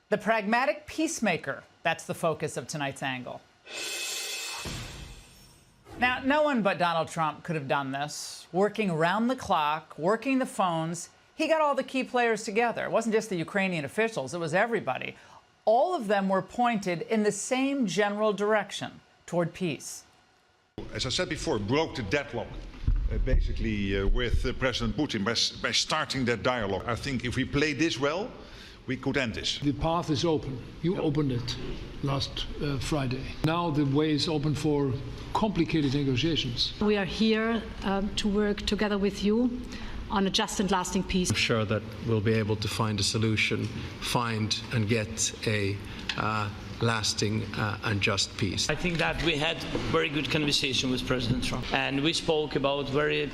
The pragmatic peacemaker, that's the focus of tonight's angle. Now, no one but Donald Trump could have done this. Working around the clock, working the phones, he got all the key players together. It wasn't just the Ukrainian officials, it was everybody. All of them were pointed in the same general direction, toward peace. As I said before, broke the deadlock, basically with President Putin by starting that dialogue. I think if we play this well, we could end this. The path is open. You opened it last Friday. Now the way is open for complicated negotiations. We are here to work together with you on a just and lasting peace. I'm sure that we'll be able to find a solution, find and get a lasting and just peace. I think that we had very good conversation with President Trump, and we spoke about very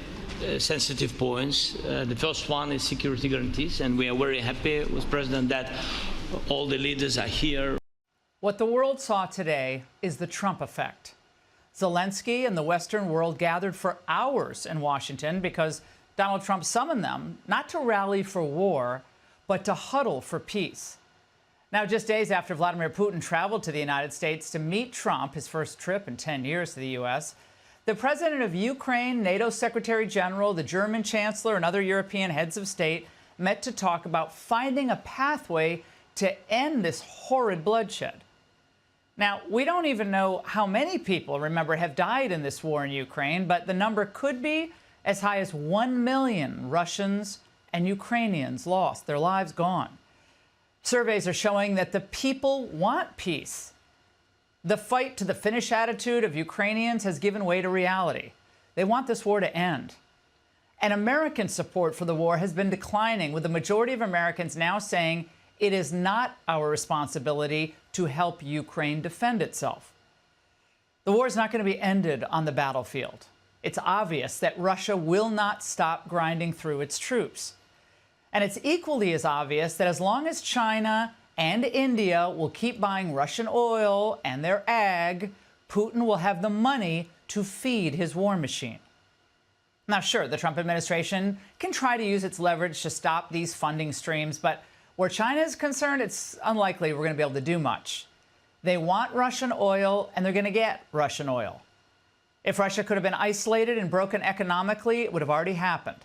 sensitive points. The first one is security guarantees, and we are very happy with President that all the leaders are here. What the world saw today is the Trump effect. Zelensky and the Western world gathered for hours in Washington because Donald Trump summoned them not to rally for war, but to huddle for peace. Now, just days after Vladimir Putin traveled to the United States to meet Trump, his first trip in 10 years to the U.S., the president of Ukraine, NATO Secretary General, the German Chancellor, and other European heads of state met to talk about finding a pathway to end this horrid bloodshed. Now, we don't even know how many people, remember, have died in this war in Ukraine, but the number could be as high as 1 million Russians and Ukrainians lost, their lives gone. Surveys are showing that the people want peace. The fight to the finish attitude of Ukrainians has given way to reality. They want this war to end. And American support for the war has been declining, with the majority of Americans now saying it is not our responsibility to help Ukraine defend itself. The war is not going to be ended on the battlefield. It's obvious that Russia will not stop grinding through its troops. And it's equally as obvious that as long as China and India will keep buying Russian oil and their ag, Putin will have the money to feed his war machine. Now, sure, the Trump administration can try to use its leverage to stop these funding streams, but where China is concerned, it's unlikely we're going to be able to do much. They want Russian oil, and they're going to get Russian oil. If Russia could have been isolated and broken economically, it would have already happened.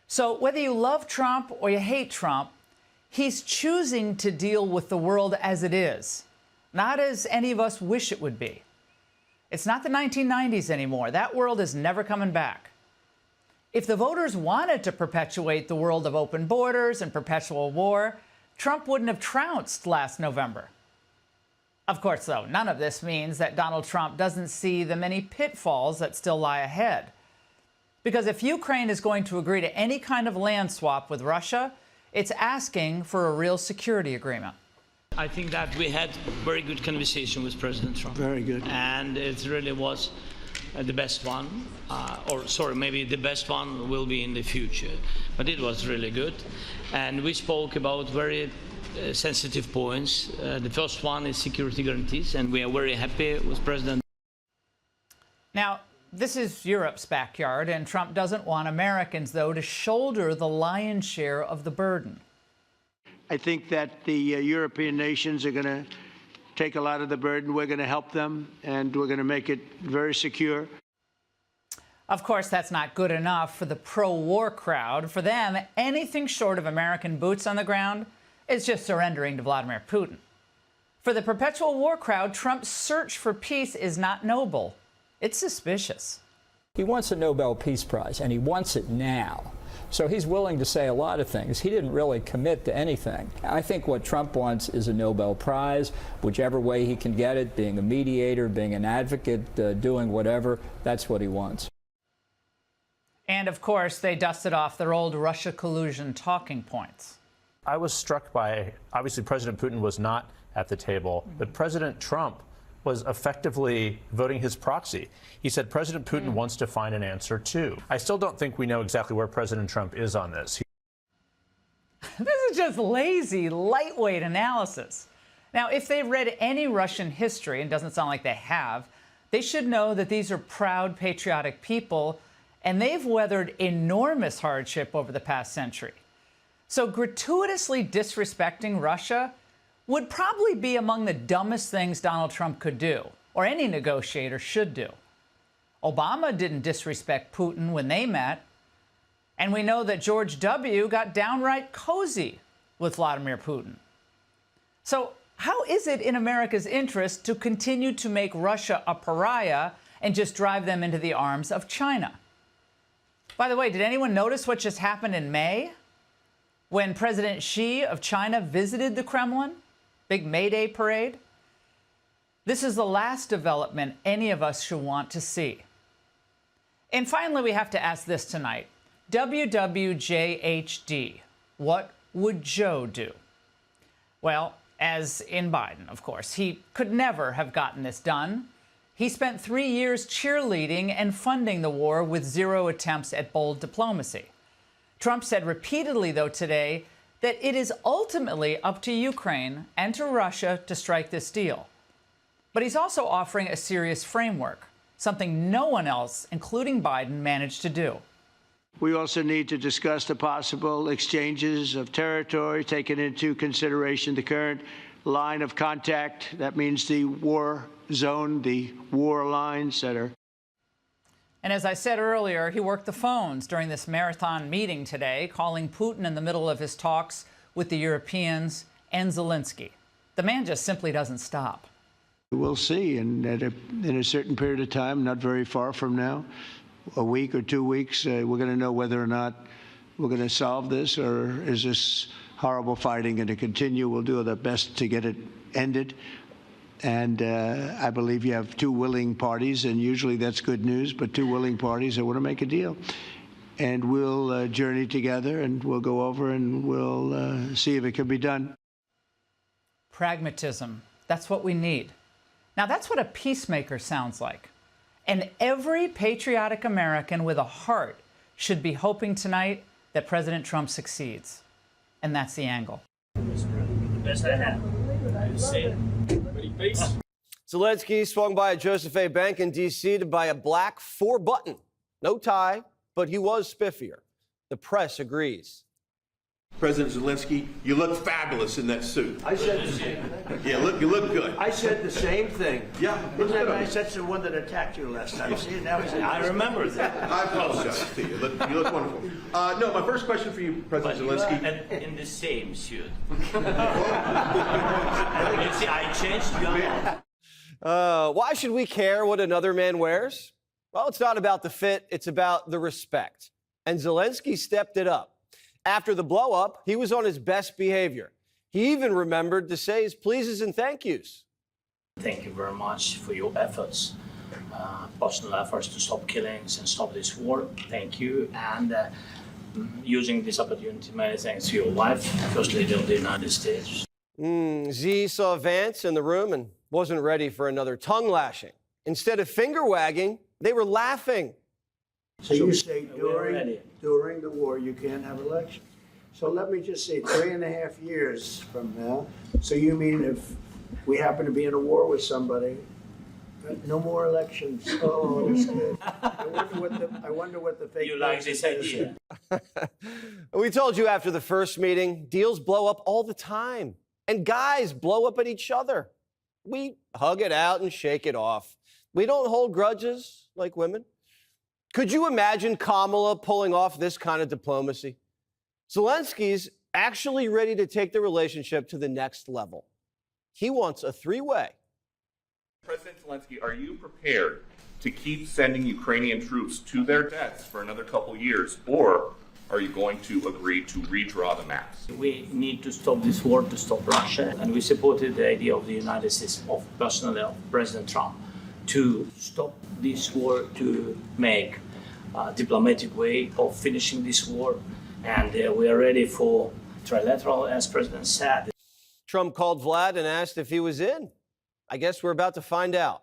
So whether you love Trump or you hate Trump, he's choosing to deal with the world as it is, not as any of us wish it would be. It's not the 1990s anymore. That world is never coming back. If the voters wanted to perpetuate the world of open borders and perpetual war, Trump wouldn't have trounced last November. Of course, though, none of this means that Donald Trump doesn't see the many pitfalls that still lie ahead. Because if Ukraine is going to agree to any kind of land swap with Russia, it's asking for a real security agreement. I think that we had very good conversation with President Trump. Very good. And it really was the best one, maybe the best one will be in the future. But it was really good. And we spoke about very sensitive points. The first one is security guarantees, and we are very happy with President. Now, this is Europe's backyard, and Trump doesn't want Americans, though, to shoulder the lion's share of the burden. I think that the European nations are going to take a lot of the burden. We're going to help them, and we're going to make it very secure. Of course, that's not good enough for the pro-war crowd. For them, anything short of American boots on the ground is just surrendering to Vladimir Putin. For the perpetual war crowd, Trump's search for peace is not noble. It's suspicious. He wants a Nobel Peace Prize, and he wants it now. So he's willing to say a lot of things. He didn't really commit to anything. I think what Trump wants is a Nobel Prize, whichever way he can get it, being a mediator, being an advocate, doing whatever, that's what he wants. And, of course, they dusted off their old Russia collusion talking points. I was struck by, obviously, President Putin was not at the table, but President Trump was effectively voting his proxy. He said President Putin wants to find an answer, too. I still don't think we know exactly where President Trump is on this. This is just lazy, lightweight analysis. Now, if they've read any Russian history, and it doesn't sound like they have, they should know that these are proud, patriotic people, and they've weathered enormous hardship over the past century. So gratuitously disrespecting Russia would probably be among the dumbest things Donald Trump could do, or any negotiator should do. Obama didn't disrespect Putin when they met, and we know that George W. got downright cozy with Vladimir Putin. So how is it in America's interest to continue to make Russia a pariah and just drive them into the arms of China? By the way, did anyone notice what just happened in May when President Xi of China visited the Kremlin? Big May Day parade? This is the last development any of us should want to see. And finally, we have to ask this tonight. WWJHD, what would Joe do? Well, as in Biden, of course, he could never have gotten this done. He spent 3 years cheerleading and funding the war with zero attempts at bold diplomacy. Trump said repeatedly, though, today that it is ultimately up to Ukraine and to Russia to strike this deal. But he's also offering a serious framework, something no one else, including Biden, managed to do. We also need to discuss the possible exchanges of territory, taking into consideration the current line of contact. That means the war zone, the war lines that are. And as I said earlier, he worked the phones during this marathon meeting today, calling Putin in the middle of his talks with the Europeans and Zelensky. The man just simply doesn't stop. We'll see, and in a certain period of time, not very far from now, a week or 2 weeks, we're going to know whether or not we're going to solve this, or is this horrible fighting going to continue. We'll do our best to get it ended. And I believe you have two willing parties, and usually that's good news, but two willing parties that want to make a deal. And we'll journey together, and we'll go over and we'll see if it can be done. Pragmatism. That's what we need. Now, that's what a peacemaker sounds like. And every patriotic American with a heart should be hoping tonight that President Trump succeeds. And that's the angle. The best I have. Zelensky swung by a Joseph A. Bank in D.C. to buy a black 4-button. No tie, but he was spiffier. The press agrees. President Zelensky, you look fabulous in that suit. I said the same thing. Yeah, you look good. I said the same thing. Yeah, Isn't that nice? That's the one that attacked you last time. See, now he's I remember that. I apologize to you. You look wonderful. No, my first question for you, President Zelensky. In the same suit. You see, I changed your Why should we care what another man wears? Well, it's not about the fit, it's about the respect. And Zelensky stepped it up. After the blow-up, he was on his best behavior. He even remembered to say his pleases and thank yous. Thank you very much for your efforts, personal efforts to stop killings and stop this war. Thank you. And using this opportunity, many thanks to your wife, First Lady of the United States. Z saw Vance in the room and wasn't ready for another tongue lashing. Instead of finger wagging, they were laughing. So you say during the war you can't have elections. So let me just say 3.5 years from now. So you mean if we happen to be in a war with somebody, no more elections? Oh, that's good. I wonder what the fake. You like this idea? We told you after the first meeting, deals blow up all the time. And guys blow up at each other. We hug it out and shake it off. We don't hold grudges like women. Could you imagine Kamala pulling off this kind of diplomacy? Zelensky's actually ready to take the relationship to the next level. He wants a 3-way. President Zelensky, are you prepared to keep sending Ukrainian troops to their deaths for another couple years, or are you going to agree to redraw the maps? We need to stop this war to stop Russia, and we supported the idea of the United States, of personally of President Trump, to stop this war, to make a diplomatic way of finishing this war. And we are ready for trilateral, as President said. Trump called Vlad and asked if he was in. I guess we're about to find out.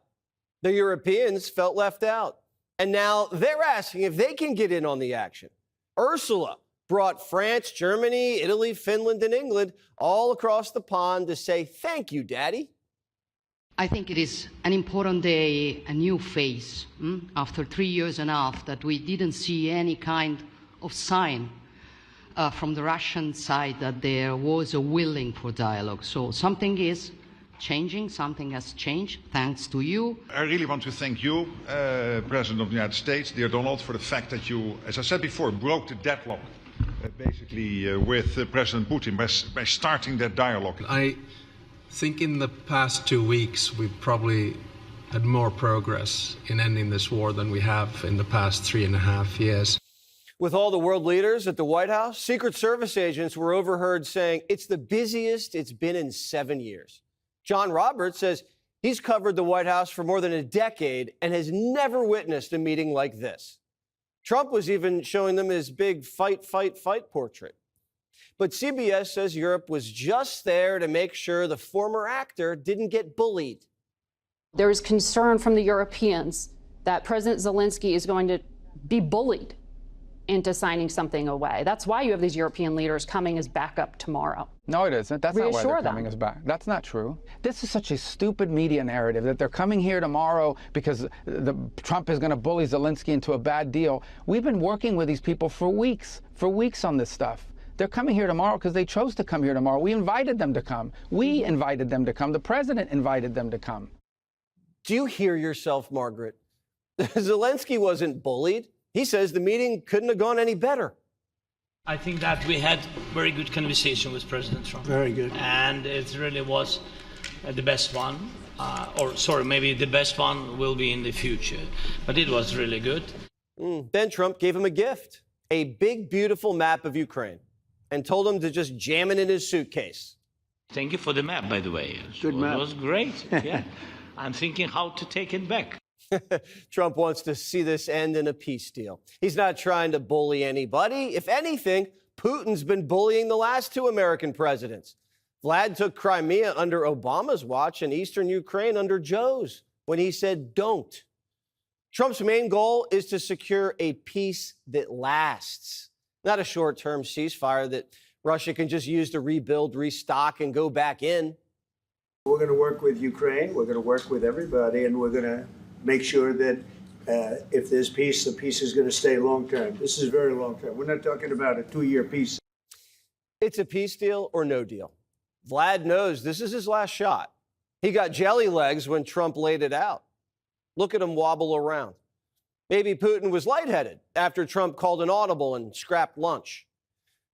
The Europeans felt left out. And now they're asking if they can get in on the action. Ursula brought France, Germany, Italy, Finland, and England all across the pond to say, thank you, Daddy. I think it is an important day, a new phase, after 3.5 years that we didn't see any kind of sign from the Russian side that there was a willing for dialogue. So something is changing, something has changed, thanks to you. I really want to thank you, President of the United States, dear Donald, for the fact that you, as I said before, broke the deadlock, with President Putin by starting that dialogue. I think in the past 2 weeks, we've probably had more progress in ending this war than we have in the past 3.5 years. With all the world leaders at the White House, Secret Service agents were overheard saying it's the busiest it's been in 7 years. John Roberts says he's covered the White House for more than a decade and has never witnessed a meeting like this. Trump was even showing them his big fight, fight, fight portrait. But CBS says Europe was just there to make sure the former actor didn't get bullied. There is concern from the Europeans that President Zelensky is going to be bullied into signing something away. That's why you have these European leaders coming as backup tomorrow. No, it isn't. That's not why they're coming them. as back. That's not true. This is such a stupid media narrative that they're coming here tomorrow because Trump is going to bully Zelensky into a bad deal. We've been working with these people for weeks on this stuff. They're coming here tomorrow because they chose to come here tomorrow. We invited them to come. We invited them to come. The president invited them to come. Do you hear yourself, Margaret? Zelensky wasn't bullied. He says the meeting couldn't have gone any better. I think that we had very good conversation with President Trump. Very good. And it really was the best one. Maybe the best one will be in the future. But it was really good. Then Trump gave him a gift, a big, beautiful map of Ukraine, and told him to just jam it in his suitcase. Thank you for the map, by the way. Good map. It was great. Yeah. I'm thinking how to take it back. Trump wants to see this end in a peace deal. He's not trying to bully anybody. If anything, Putin's been bullying the last two American presidents. Vlad took Crimea under Obama's watch and eastern Ukraine under Joe's when he said don't. Trump's main goal is to secure a peace that lasts, not a short-term ceasefire that Russia can just use to rebuild, restock, and go back in. We're going to work with Ukraine. We're going to work with everybody, and we're going to make sure that if there's peace, the peace is going to stay long-term. This is very long-term. We're not talking about a 2-year peace. It's a peace deal or no deal. Vlad knows this is his last shot. He got jelly legs when Trump laid it out. Look at him wobble around. Maybe Putin was lightheaded after Trump called an audible and scrapped lunch.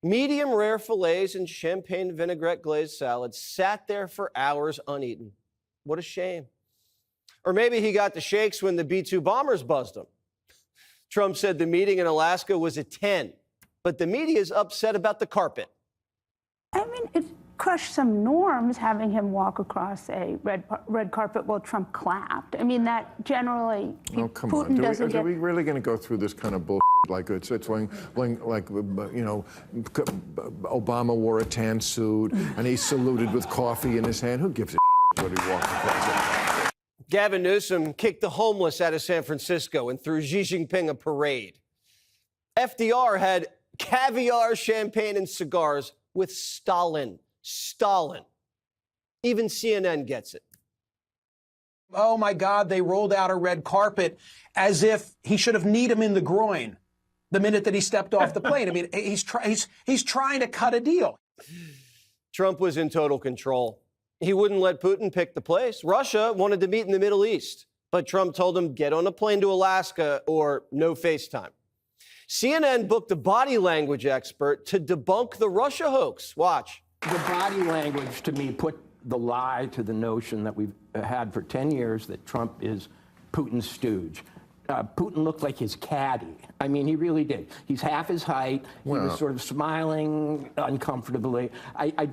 Medium rare fillets and champagne vinaigrette glazed salad sat there for hours uneaten. What a shame. Or maybe he got the shakes when the B-2 bombers buzzed him. Trump said the meeting in Alaska was a 10, but the media is upset about the carpet. I mean, it crushed some norms having him walk across a red carpet while Trump clapped. I mean, that generally, oh, come Putin on. doesn't get... Are we really going to go through this kind of bullshit? Like it's when Obama wore a tan suit and he saluted with coffee in his hand. Who gives a shit what he walked across? Gavin Newsom kicked the homeless out of San Francisco and threw Xi Jinping a parade. FDR had caviar, champagne, and cigars with Stalin. Stalin. Even CNN gets it. Oh, my God, they rolled out a red carpet as if he should have kneed him in the groin the minute that he stepped off the plane. I mean, he's trying to cut a deal. Trump was in total control. He wouldn't let Putin pick the place. Russia wanted to meet in the Middle East, but Trump told him, get on a plane to Alaska or no FaceTime. CNN booked a body language expert to debunk the Russia hoax. Watch. The body language, to me, put the lie to the notion that we've had for 10 years that Trump is Putin's stooge. Putin looked like his caddy. I mean, he really did. He's half his height. He was sort of smiling uncomfortably. I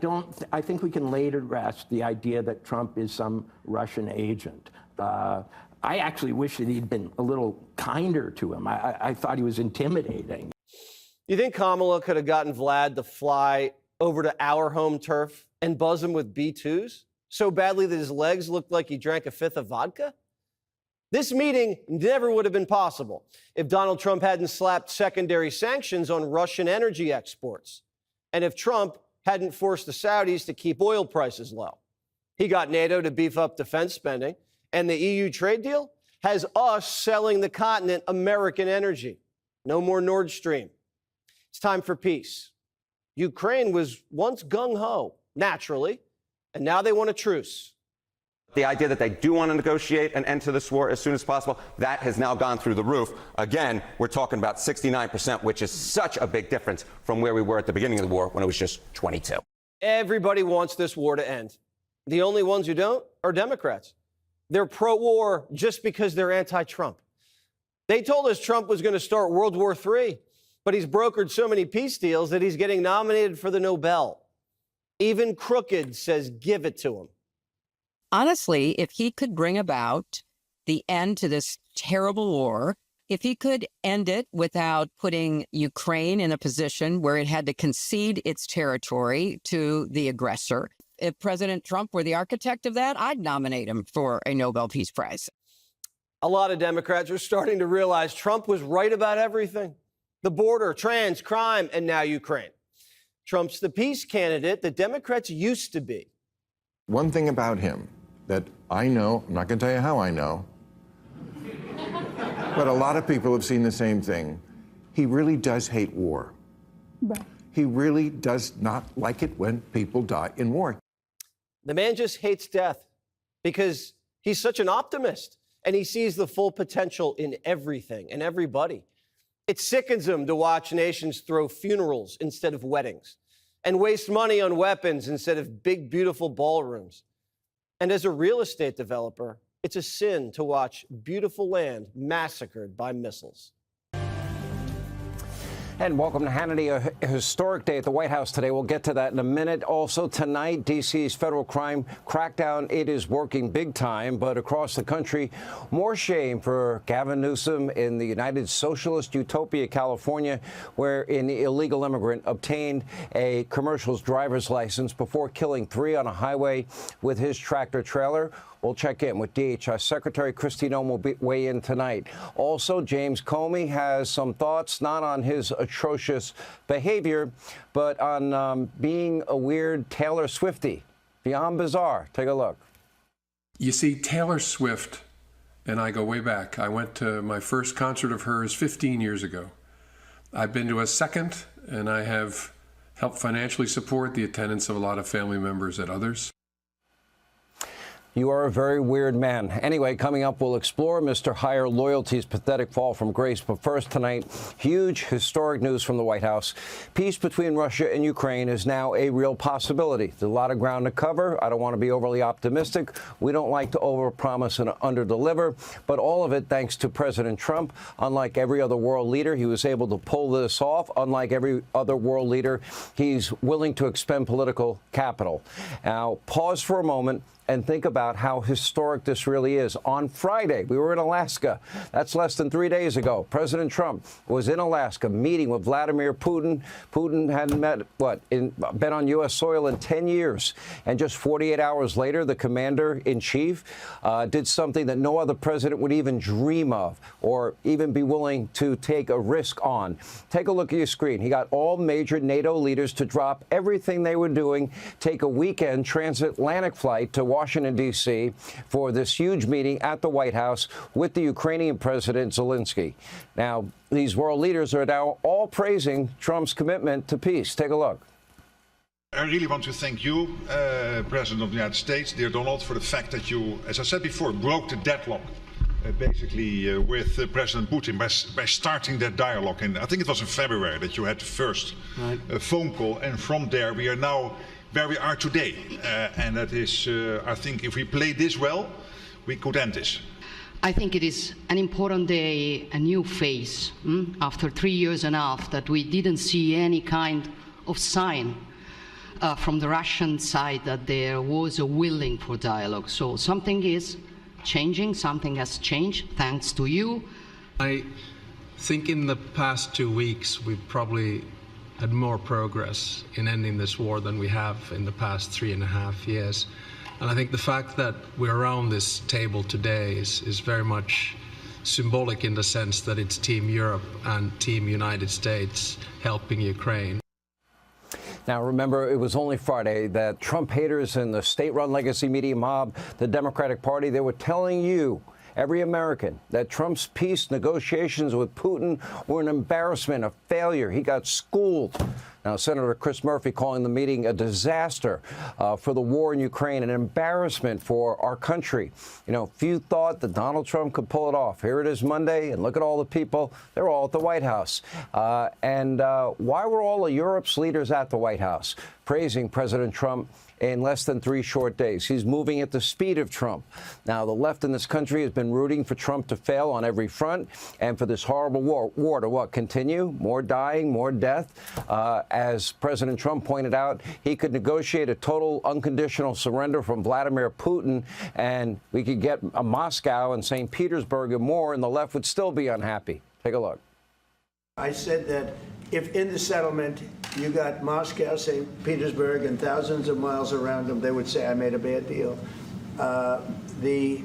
think we can lay to rest the idea that Trump is some Russian agent. I actually wish that he'd been a little kinder to him. I thought he was intimidating. You think Kamala could have gotten Vlad to fly over to our home turf and buzz him with B-2s so badly that his legs looked like he drank a fifth of vodka? This meeting never would have been possible if Donald Trump hadn't slapped secondary sanctions on Russian energy exports, and if Trump hadn't forced the Saudis to keep oil prices low. He got NATO to beef up defense spending, and the EU trade deal has us selling the continent American energy. No more Nord Stream. It's time for peace. Ukraine was once gung-ho, naturally, and now they want a truce. The idea that they do want to negotiate an end to this war as soon as possible, that has now gone through the roof. Again, we're talking about 69%, which is such a big difference from where we were at the beginning of the war when it was just 22. Everybody wants this war to end. The only ones who don't are Democrats. They're pro-war just because they're anti-Trump. They told us Trump was going to start World War III, but he's brokered so many peace deals that he's getting nominated for the Nobel. Even Crooked says give it to him. Honestly, if he could bring about the end to this terrible war, if he could end it without putting Ukraine in a position where it had to concede its territory to the aggressor, if President Trump were the architect of that, I'd nominate him for a Nobel Peace Prize. A lot of Democrats are starting to realize Trump was right about everything. The border, trans, crime, and now Ukraine. Trump's the peace candidate that Democrats used to be. One thing about him that I know, I'm not going to tell you how I know, but a lot of people have seen the same thing. He really does hate war. Right. He really does not like it when people die in war. The man just hates death because he's such an optimist and he sees the full potential in everything and everybody. It sickens him to watch nations throw funerals instead of weddings and waste money on weapons instead of big, beautiful ballrooms. And as a real estate developer, it's a sin to watch beautiful land massacred by missiles. And welcome to Hannity, a historic day at the White House today. We'll get to that in a minute. Also tonight, D.C.'s federal crime crackdown, it is working big time, but across the country, more shame for Gavin Newsom in the United Socialist Utopia, California, where an illegal immigrant obtained a commercial's driver's license before killing 3 on a highway with his tractor trailer. We'll check in with DHS Secretary Kristi Noem will weigh in tonight. Also, James Comey has some thoughts, not on his atrocious behavior, but on being a weird Taylor Swiftie. Beyond bizarre. Take a look. You see, Taylor Swift and I go way back. I went to my first concert of hers 15 years ago. I've been to a second, and I have helped financially support the attendance of a lot of family members at others. You are a very weird man. Anyway, coming up, we'll explore Mr. Higher Loyalty's pathetic fall from grace. But first tonight, huge historic news from the White House. Peace between Russia and Ukraine is now a real possibility. There's a lot of ground to cover. I don't want to be overly optimistic. We don't like to overpromise and underdeliver. But all of it thanks to President Trump. Unlike every other world leader, he was able to pull this off. Unlike every other world leader, he's willing to expend political capital. Now, pause for a moment and think about how historic this really is. On Friday, we were in Alaska. That's less than 3 days ago. President Trump was in Alaska meeting with Vladimir Putin. Putin hadn't been on U.S. soil in 10 years. And just 48 hours later, the commander-in-chief did something that no other president would even dream of or even be willing to take a risk on. Take a look at your screen. He got all major NATO leaders to drop everything they were doing, take a weekend transatlantic flight to Washington, D.C. for this huge meeting at the White House with the Ukrainian President Zelensky. Now, these world leaders are now all praising Trump's commitment to peace. Take a look. I really want to thank you, President of the United States, dear Donald, for the fact that you, as I said before, broke the deadlock with President Putin by starting that dialogue. And I think it was in February that you had the first phone call. And from there, we are now where we are today. And that is, I think, if we play this well, we could end this. I think it is an important day, a new phase, after 3 years and a half that we didn't see any kind of sign from the Russian side that there was a willing for dialogue. So something is changing, something has changed, thanks to you. I think in the past 2 weeks, we've probably had more progress in ending this war than we have in the past 3.5 years. And I think the fact that we're around this table today is very much symbolic in the sense that it's Team Europe and Team United States helping Ukraine. Now, remember, it was only Friday that Trump haters and the state-run legacy media mob, the Democratic Party, they were telling you, every American, that Trump's peace negotiations with Putin were an embarrassment, a failure. He got schooled. Now, Senator Chris Murphy calling the meeting a disaster for the war in Ukraine, an embarrassment for our country. You know, few thought that Donald Trump could pull it off. Here it is Monday, and look at all the people. They're all at the White House. Why were all of Europe's leaders at the White House praising President Trump in less than 3 short days? He's moving at the speed of Trump. Now, the left in this country has been rooting for Trump to fail on every front and for this horrible war to what? Continue? More dying, more death? As President Trump pointed out, he could negotiate a total unconditional surrender from Vladimir Putin, and we could get a Moscow and St. Petersburg and more, and the left would still be unhappy. Take a look. I said that if in the settlement you got Moscow, St. Petersburg, and thousands of miles around them, they would say I made a bad deal. The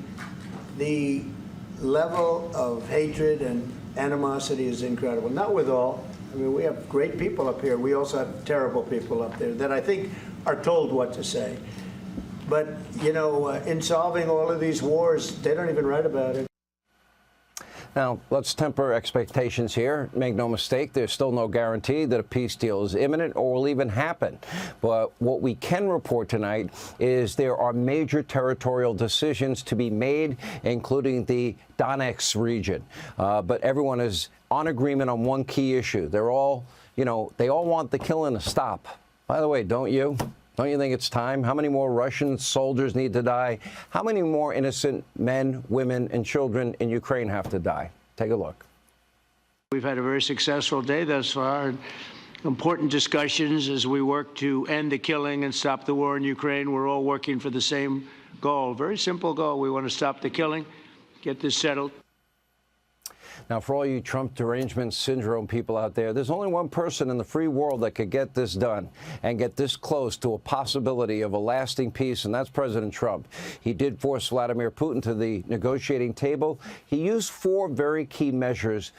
level of hatred and animosity is incredible. Not with all. I mean, we have great people up here. We also have terrible people up there that I think are told what to say. But, you know, in solving all of these wars, they don't even write about it. Now, let's temper expectations here. Make no mistake, there's still no guarantee that a peace deal is imminent or will even happen. But what we can report tonight is there are major territorial decisions to be made, including the Donetsk region. But everyone is on agreement on one key issue. They're all, you know, they all want the killing to stop. By the way, don't you? Don't you think it's time? How many more Russian soldiers need to die? How many more innocent men, women, and children in Ukraine have to die? Take a look. We've had a very successful day thus far. Important discussions as we work to end the killing and stop the war in Ukraine. We're all working for the same goal, very simple goal. We want to stop the killing, get this settled. Now, for all you Trump derangement syndrome people out there, there's only one person in the free world that could get this done and get this close to a possibility of a lasting peace, and that's President Trump. He did force Vladimir Putin to the negotiating table. He used 4 very key measures,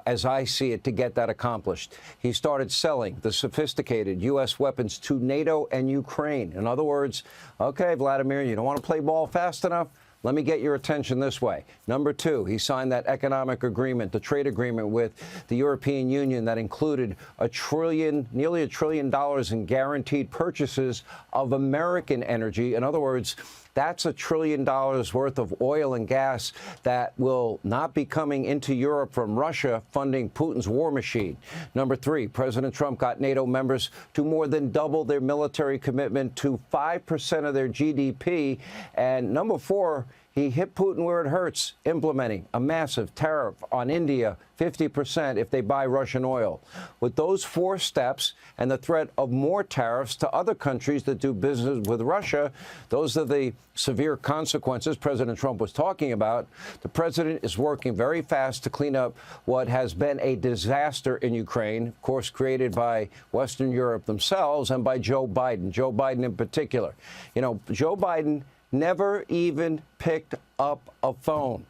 as I see it, to get that accomplished. He started selling the sophisticated U.S. weapons to NATO and Ukraine. In other words, okay, Vladimir, you don't want to play ball fast enough? Let me get your attention this way. Number 2, he signed that economic agreement, the trade agreement with the European Union that included nearly $1 trillion in guaranteed purchases of American energy. In other words, that's $1 trillion worth of oil and gas that will not be coming into Europe from Russia funding Putin's war machine. Number 3, President Trump got NATO members to more than double their military commitment to 5% of their GDP. And number 4, he hit Putin where it hurts, implementing a massive tariff on India, 50% if they buy Russian oil. With those 4 steps and the threat of more tariffs to other countries that do business with Russia, those are the severe consequences President Trump was talking about. The president is working very fast to clean up what has been a disaster in Ukraine, of course, created by Western Europe themselves and by Joe Biden in particular. You know, Joe Biden never even picked up a phone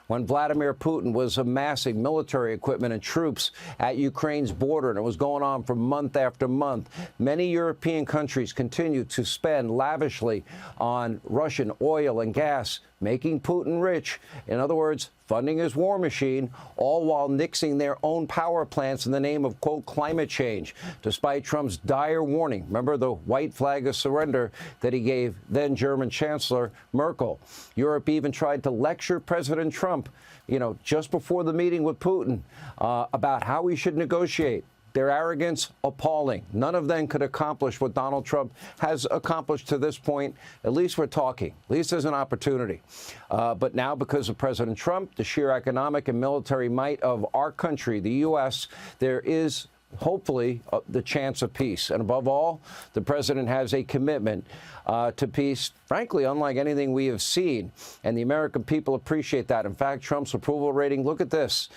when Vladimir Putin was amassing military equipment and troops at Ukraine's border, and it was going on for month after month. Many European countries continue to spend lavishly on Russian oil and gas, making Putin rich. In other words, funding his war machine, all while nixing their own power plants in the name of, quote, climate change, despite Trump's dire warning. Remember the white flag of surrender that he gave then German Chancellor Merkel. Europe even tried to lecture President Trump, you know, just before the meeting with Putin about how he should negotiate. Their arrogance, appalling. None of them could accomplish what Donald Trump has accomplished to this point. At least we're talking. At least there's an opportunity. But now, because of President Trump, the sheer economic and military might of our country, the U.S., there is hopefully the chance of peace. And above all, the president has a commitment to peace, frankly, unlike anything we have seen. And the American people appreciate that. In fact, Trump's approval rating, look at this,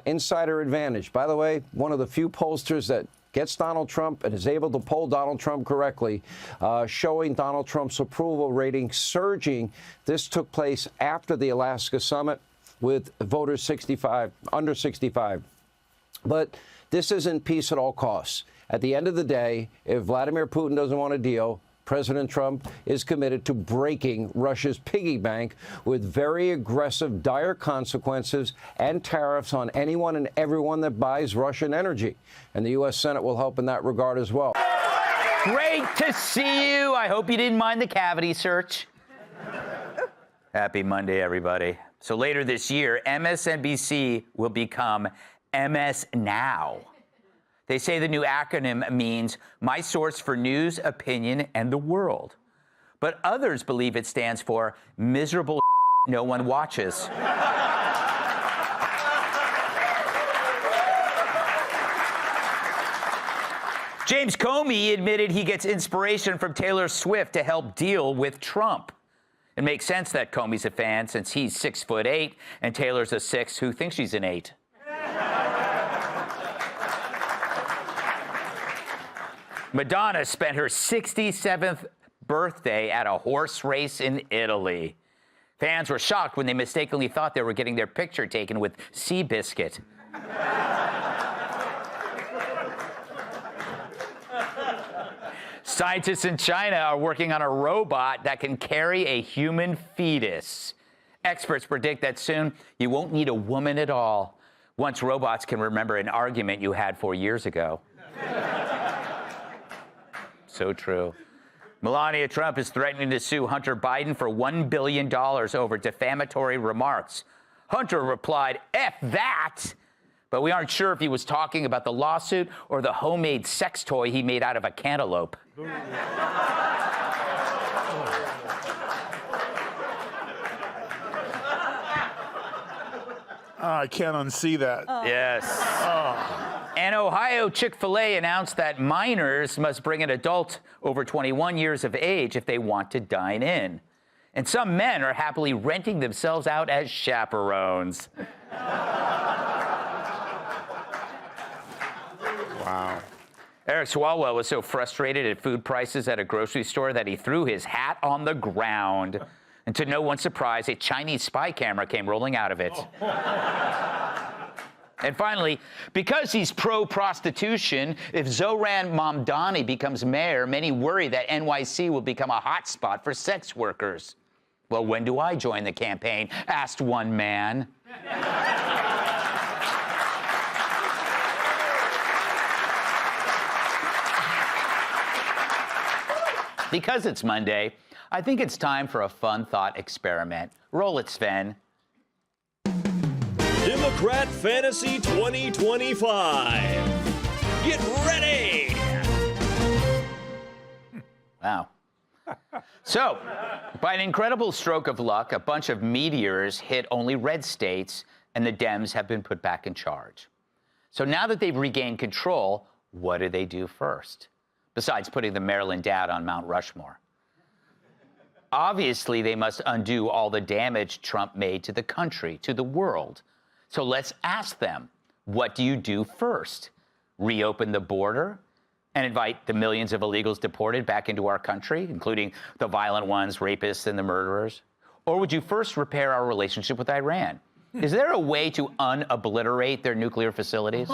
insider advantage. By the way, one of the few pollsters that gets Donald Trump and is able to poll Donald Trump correctly, showing Donald Trump's approval rating surging. This took place after the Alaska summit with voters under 65. But this isn't peace at all costs. At the end of the day, if Vladimir Putin doesn't want a deal, President Trump is committed to breaking Russia's piggy bank with very aggressive, dire consequences and tariffs on anyone and everyone that buys Russian energy. And the U.S. Senate will help in that regard as well. Great to see you. I hope you didn't mind the cavity search. Happy Monday, everybody. So later this year, MSNBC will become MS Now. They say the new acronym means My Source for News, Opinion, and the World. But others believe it stands for Miserable No One Watches. James Comey admitted he gets inspiration from Taylor Swift to help deal with Trump. It makes sense that Comey's a fan since he's 6'8" and Taylor's a 6 who thinks she's an 8. Madonna spent her 67th birthday at a horse race in Italy. Fans were shocked when they mistakenly thought they were getting their picture taken with Seabiscuit. Scientists in China are working on a robot that can carry a human fetus. Experts predict that soon you won't need a woman at all, once robots can remember an argument you had 4 years ago. So true. Melania Trump is threatening to sue Hunter Biden for $1 billion over defamatory remarks. Hunter replied, "F that!" But we aren't sure if he was talking about the lawsuit or the homemade sex toy he made out of a cantaloupe. I can't unsee that. Yes. An Ohio Chick-fil-A announced that minors must bring an adult over 21 years of age if they want to dine in. And some men are happily renting themselves out as chaperones. Wow. Eric Swalwell was so frustrated at food prices at a grocery store that he threw his hat on the ground. And to no one's surprise, a Chinese spy camera came rolling out of it. And finally, because he's pro-prostitution, if Zohran Mamdani becomes mayor, many worry that NYC will become a hotspot for sex workers. Well, when do I join the campaign? Asked one man. Because it's Monday, I think it's time for a fun thought experiment. Roll it, Sven. Democrat Fantasy 2025. Get ready! Wow. So, by an incredible stroke of luck, a bunch of meteors hit only red states, and the Dems have been put back in charge. So now that they've regained control, what do they do first? Besides putting the Maryland dad on Mount Rushmore. Obviously, they must undo all the damage Trump made to the country, to the world. So let's ask them, what do you do first? Reopen the border and invite the millions of illegals deported back into our country, including the violent ones, rapists, and the murderers? Or would you first repair our relationship with Iran? Is there a way to unobliterate their nuclear facilities?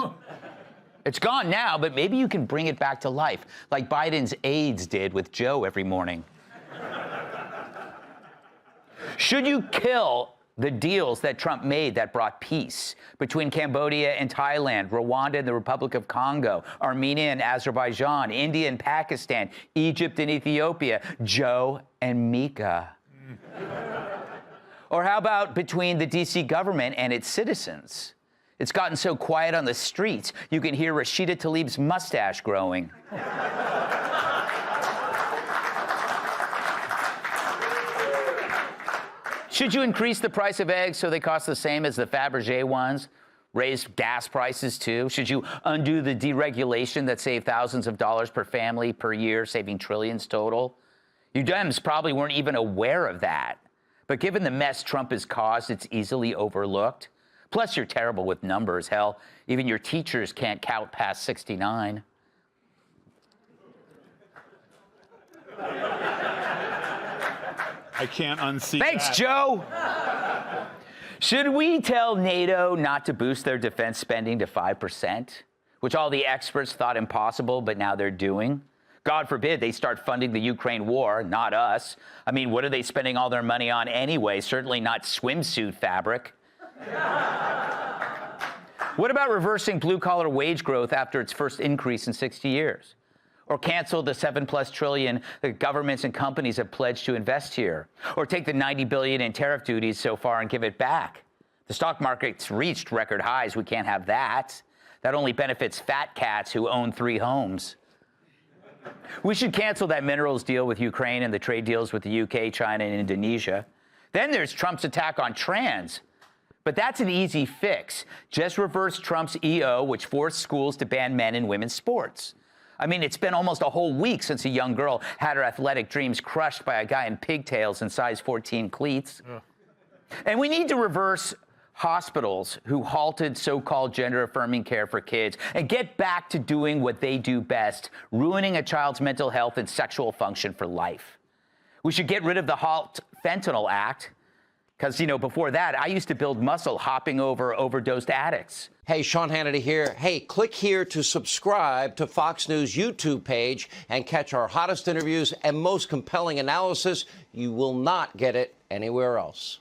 It's gone now, but maybe you can bring it back to life, like Biden's aides did with Joe every morning. Should you kill the deals that Trump made that brought peace between Cambodia and Thailand, Rwanda and the Republic of Congo, Armenia and Azerbaijan, India and Pakistan, Egypt and Ethiopia, Joe and Mika? Or how about between the D.C. government and its citizens? It's gotten so quiet on the streets, you can hear Rashida Tlaib's mustache growing. Should you increase the price of eggs so they cost the same as the Fabergé ones? Raise gas prices too? Should you undo the deregulation that saved thousands of dollars per family per year, saving trillions total? You Dems probably weren't even aware of that. But given the mess Trump has caused, it's easily overlooked. Plus, you're terrible with numbers. Hell, even your teachers can't count past 69. I can't unsee Thanks, that. Joe. Should we tell NATO not to boost their defense spending to 5%, which all the experts thought impossible, but now they're doing? God forbid they start funding the Ukraine war, not us. I mean, what are they spending all their money on anyway? Certainly not swimsuit fabric. What about reversing blue-collar wage growth after its first increase in 60 years? Or cancel the $7+ trillion that governments and companies have pledged to invest here? Or take the $90 billion in tariff duties so far and give it back? The stock market's reached record highs. We can't have that. That only benefits fat cats who own 3 homes. We should cancel that minerals deal with Ukraine and the trade deals with the UK, China, and Indonesia. Then there's Trump's attack on trans. But that's an easy fix. Just reverse Trump's EO, which forced schools to ban men in women's sports. I mean, it's been almost a whole week since a young girl had her athletic dreams crushed by a guy in pigtails and size 14 cleats. And we need to reverse hospitals who halted so-called gender-affirming care for kids and get back to doing what they do best, ruining a child's mental health and sexual function for life. We should get rid of the Halt Fentanyl Act, because, you know, before that, I used to build muscle hopping over overdosed addicts. Hey, Sean Hannity here. Hey, click here to subscribe to Fox News YouTube page and catch our hottest interviews and most compelling analysis. You will not get it anywhere else.